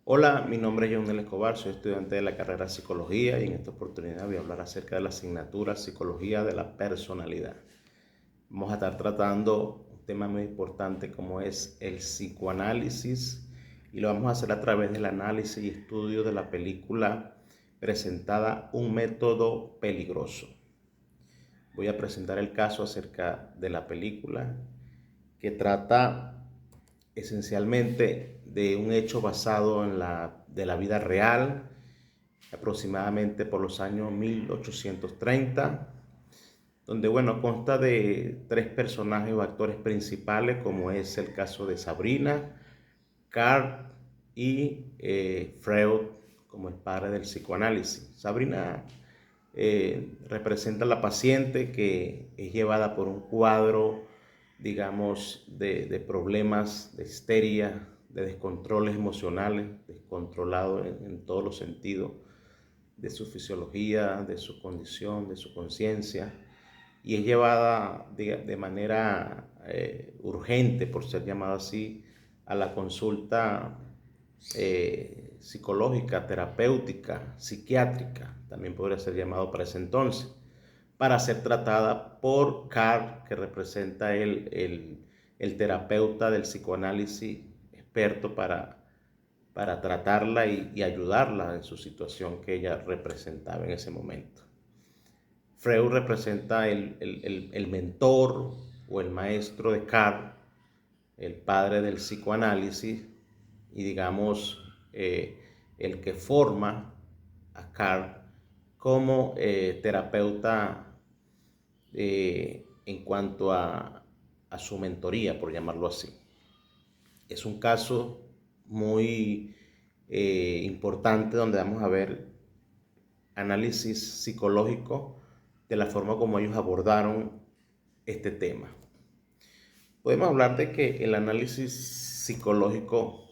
Hola, mi nombre es Jonel Escobar, soy estudiante de la carrera de Psicología y en esta oportunidad voy a hablar acerca de la asignatura Psicología de la Personalidad. Vamos a estar tratando un tema muy importante como es el psicoanálisis y lo vamos a hacer a través del análisis y estudio de la película presentada Un método peligroso. Voy a presentar el caso acerca de la película que trata esencialmente de un hecho basado en la vida real, aproximadamente por los años 1830, donde, bueno, consta de tres personajes o actores principales, como es el caso de Sabrina, Carl y Freud, como el padre del psicoanálisis. Sabrina representa a la paciente que es llevada por un cuadro, digamos, de problemas, de histeria, de descontroles emocionales, descontrolado en todos los sentidos de su fisiología, de su condición, de su conciencia, y es llevada de manera urgente, por ser llamada así, a la consulta psicológica, terapéutica, psiquiátrica, también podría ser llamado para ese entonces, para ser tratada por Carl, que representa el terapeuta del psicoanálisis experto para tratarla y ayudarla en su situación que ella representaba en ese momento. Freud representa el mentor o el maestro de Carl, el padre del psicoanálisis y digamos el que forma a Carl como terapeuta en cuanto a su mentoría, por llamarlo así. Es un caso muy importante donde vamos a ver análisis psicológico de la forma como ellos abordaron este tema. Podemos hablar de que el análisis psicológico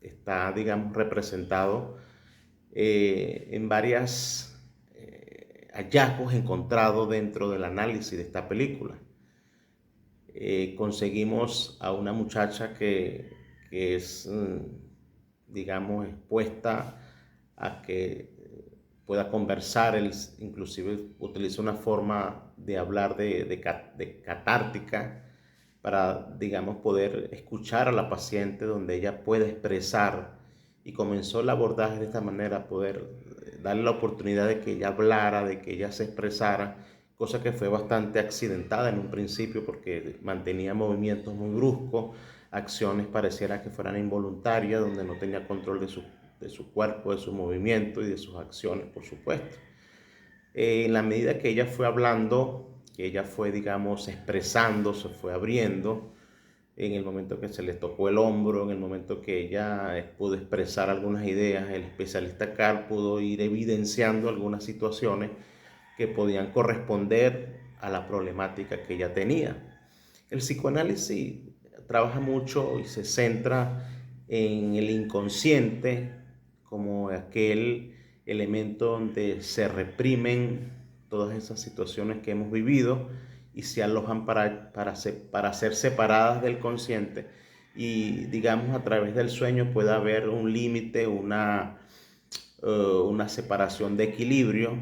está, digamos, representado en varios hallazgos encontrados dentro del análisis de esta película. Conseguimos a una muchacha que es, digamos, expuesta a que pueda conversar, él inclusive utiliza una forma de hablar de catártica para, digamos, poder escuchar a la paciente donde ella puede expresar, y comenzó el abordaje de esta manera, poder darle la oportunidad de que ella hablara, de que ella se expresara, cosa que fue bastante accidentada en un principio porque mantenía movimientos muy bruscos, acciones pareciera que fueran involuntarias, donde no tenía control de su cuerpo, de su movimiento y de sus acciones, por supuesto. En la medida que ella fue hablando, que ella fue, digamos, expresando, se fue abriendo, en el momento que se le tocó el hombro, en el momento que ella pudo expresar algunas ideas, el especialista Carl pudo ir evidenciando algunas situaciones que podían corresponder a la problemática que ella tenía. El psicoanálisis trabaja mucho y se centra en el inconsciente como aquel elemento donde se reprimen todas esas situaciones que hemos vivido y se alojan para ser separadas del consciente, y digamos a través del sueño puede haber un límite, una separación de equilibrio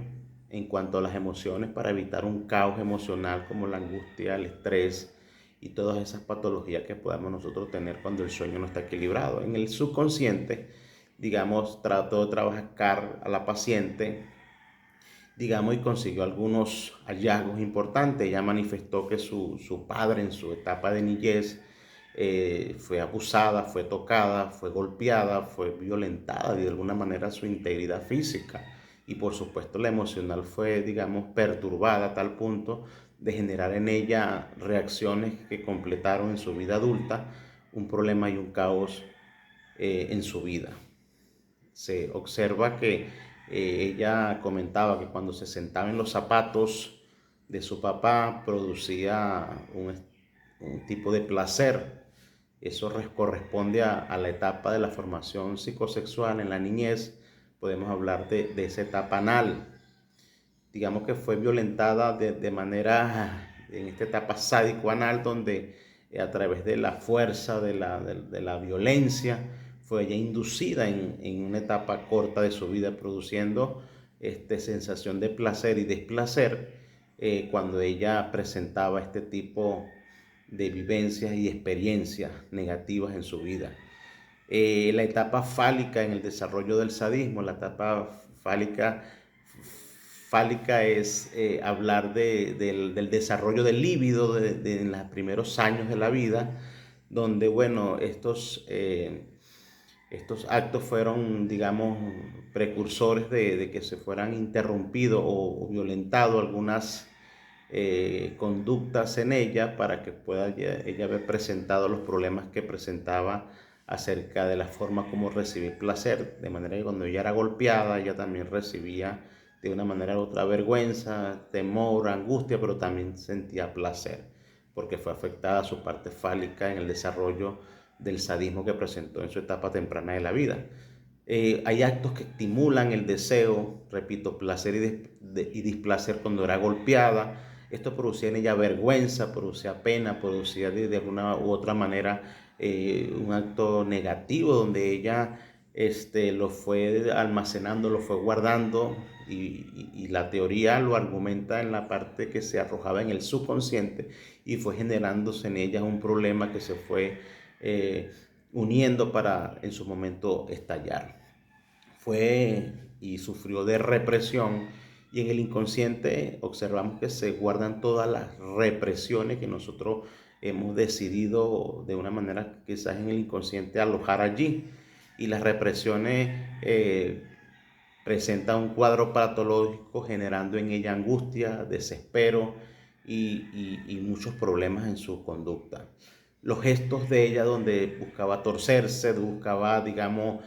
en cuanto a las emociones para evitar un caos emocional como la angustia, el estrés y todas esas patologías que podamos nosotros tener cuando el sueño no está equilibrado. En el subconsciente, digamos, trató de trabajar a la paciente, digamos, y consiguió algunos hallazgos importantes. Ella manifestó que su padre en su etapa de niñez fue abusada, fue tocada, fue golpeada, fue violentada de alguna manera su integridad física. Y por supuesto la emocional fue, digamos, perturbada a tal punto de generar en ella reacciones que completaron en su vida adulta un problema y un caos en su vida. Se observa que ella comentaba que cuando se sentaba en los zapatos de su papá producía un tipo de placer. Eso corresponde a la etapa de la formación psicosexual en la niñez. Podemos hablar de esa etapa anal. Digamos que fue violentada de manera, en esta etapa sádico-anal, donde a través de la fuerza, de la violencia, fue ella inducida en una etapa corta de su vida, produciendo sensación de placer y desplacer cuando ella presentaba este tipo de vivencias y experiencias negativas en su vida. La etapa fálica en el desarrollo del sadismo, la etapa fálica es hablar del desarrollo del líbido en los primeros años de la vida, donde, bueno, estos actos fueron, digamos, precursores de que se fueran interrumpidos o violentado algunas conductas en ella para que pueda ella haber presentado los problemas que presentaba acerca de la forma como recibir placer, de manera que cuando ella era golpeada, ella también recibía de una manera u otra vergüenza, temor, angustia, pero también sentía placer, porque fue afectada su parte fálica en el desarrollo del sadismo que presentó en su etapa temprana de la vida. Hay actos que estimulan el deseo, repito, placer y displacer cuando era golpeada. Esto producía en ella vergüenza, producía pena, producía de alguna u otra manera un acto negativo donde ella lo fue almacenando, lo fue guardando y la teoría lo argumenta en la parte que se arrojaba en el subconsciente y fue generándose en ella un problema que se fue uniendo para en su momento estallar. Fue y sufrió de represión y en el inconsciente observamos que se guardan todas las represiones que nosotros hemos decidido de una manera quizás en el inconsciente alojar allí y las represiones presentan un cuadro patológico generando en ella angustia, desespero y muchos problemas en su conducta. Los gestos de ella donde buscaba torcerse, buscaba, digamos,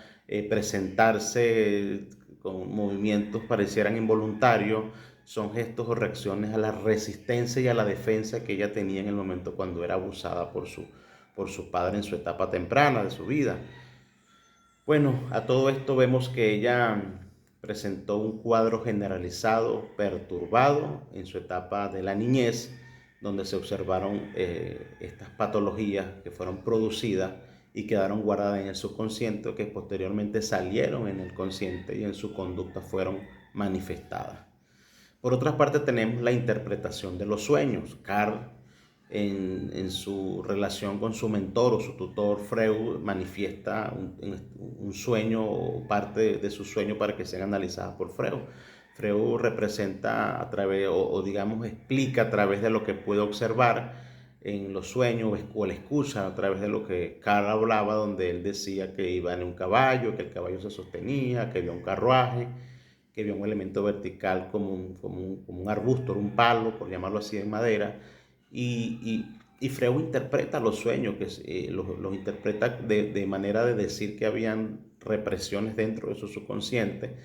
presentarse con movimientos parecieran involuntarios, son gestos o reacciones a la resistencia y a la defensa que ella tenía en el momento cuando era abusada por su padre en su etapa temprana de su vida. Bueno, a todo esto vemos que ella presentó un cuadro generalizado perturbado en su etapa de la niñez, donde se observaron estas patologías que fueron producidas y quedaron guardadas en el subconsciente, que posteriormente salieron en el consciente y en su conducta fueron manifestadas. Por otra parte tenemos la interpretación de los sueños. Carl, en su relación con su mentor o su tutor Freud, manifiesta un sueño o parte de su sueño para que sean analizadas por Freud. Freud representa a través, o digamos explica a través de lo que puede observar en los sueños o la escucha a través de lo que Carl hablaba, donde él decía que iba en un caballo, que el caballo se sostenía, que había un carruaje, que había un elemento vertical como un arbusto, un palo, por llamarlo así, en madera, y Freud interpreta los sueños, los interpreta de manera de decir que habían represiones dentro de su subconsciente,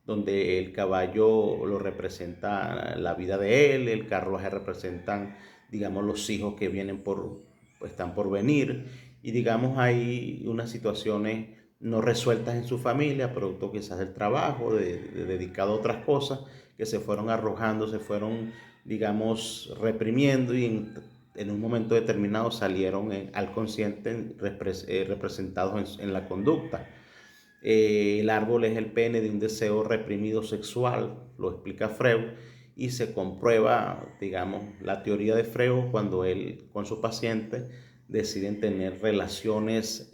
donde el caballo lo representa la vida de él, el carruaje representan, digamos, los hijos que están por venir, y digamos hay unas situaciones no resueltas en su familia, producto quizás del trabajo, dedicado a otras cosas, que se fueron arrojando, se fueron, digamos, reprimiendo y en un momento determinado salieron al consciente representados en la conducta. El árbol es el pene de un deseo reprimido sexual, lo explica Freud, y se comprueba, digamos, la teoría de Freud cuando él con su paciente deciden tener relaciones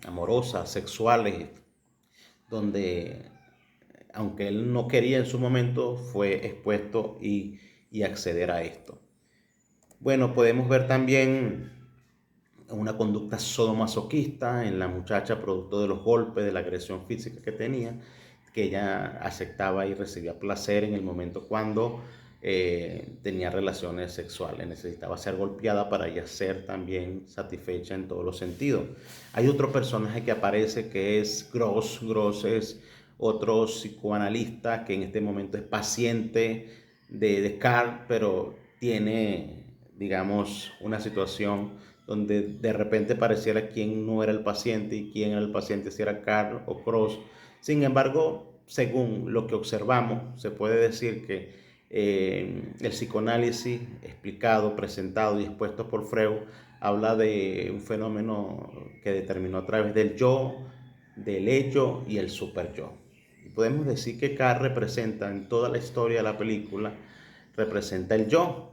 amorosas, sexuales, donde aunque él no quería en su momento, fue expuesto y acceder a esto. Bueno, podemos ver también una conducta sadomasoquista en la muchacha producto de los golpes, de la agresión física que tenía, que ella aceptaba y recibía placer en el momento cuando tenía relaciones sexuales. Necesitaba ser golpeada para ella ser también satisfecha en todos los sentidos. Hay otro personaje que aparece que es Gross. Gross es otro psicoanalista que en este momento es paciente de Carl, pero tiene, digamos, una situación donde de repente pareciera quién no era el paciente y quién era el paciente, si era Carl o Cross. Sin embargo, según lo que observamos, se puede decir que el psicoanálisis explicado, presentado y expuesto por Freud habla de un fenómeno que determinó a través del yo, del ello y el superyo. Y podemos decir que K representa en toda la historia de la película, representa el yo,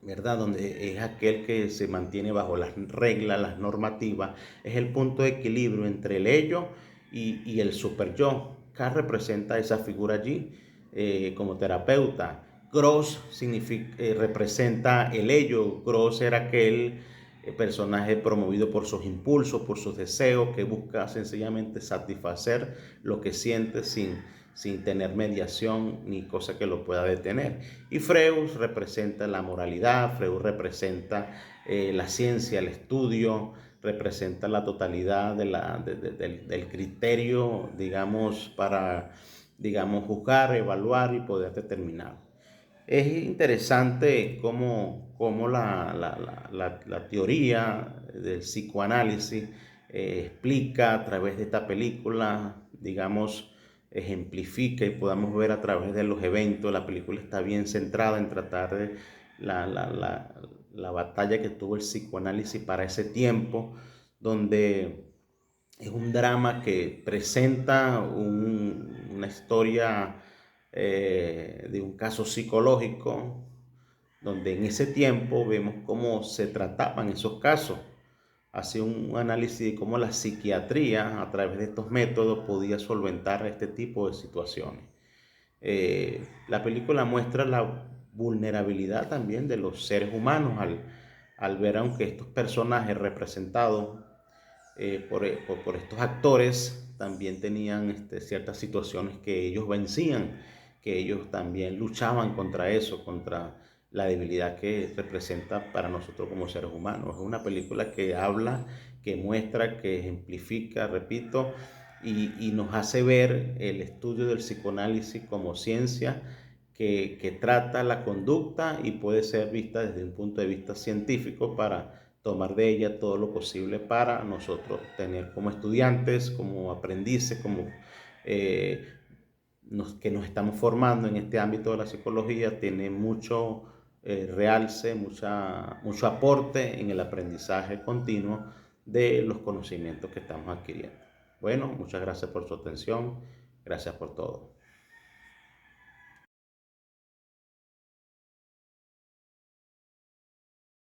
¿verdad? Donde es aquel que se mantiene bajo las reglas, las normativas, es el punto de equilibrio entre el ello y el super yo. K representa esa figura allí como terapeuta. Gross representa el ello. Gross era aquel personaje promovido por sus impulsos, por sus deseos, que busca sencillamente satisfacer lo que siente sin tener mediación ni cosa que lo pueda detener. Y Freud representa la moralidad, Freud representa la ciencia, el estudio, representa la totalidad del criterio, digamos, para, digamos, juzgar, evaluar y poder determinar. Es interesante cómo la teoría del psicoanálisis explica a través de esta película, digamos, ejemplifica y podamos ver a través de los eventos. La película está bien centrada en tratar de la batalla que tuvo el psicoanálisis para ese tiempo, donde es un drama que presenta una historia de un caso psicológico, donde en ese tiempo vemos cómo se trataban esos casos. Hace un análisis de cómo la psiquiatría a través de estos métodos podía solventar este tipo de situaciones. La película muestra la vulnerabilidad también de los seres humanos al ver, aunque estos personajes representados por estos actores también tenían ciertas situaciones que ellos vencían, que ellos también luchaban contra eso, contra la debilidad que representa para nosotros como seres humanos. Es una película que habla, que muestra, que ejemplifica, repito, y nos hace ver el estudio del psicoanálisis como ciencia que trata la conducta y puede ser vista desde un punto de vista científico para tomar de ella todo lo posible para nosotros tener como estudiantes, como aprendices, como que nos estamos formando en este ámbito de la psicología, tiene mucho realce, mucho aporte en el aprendizaje continuo de los conocimientos que estamos adquiriendo. Bueno, muchas gracias por su atención, gracias por todo.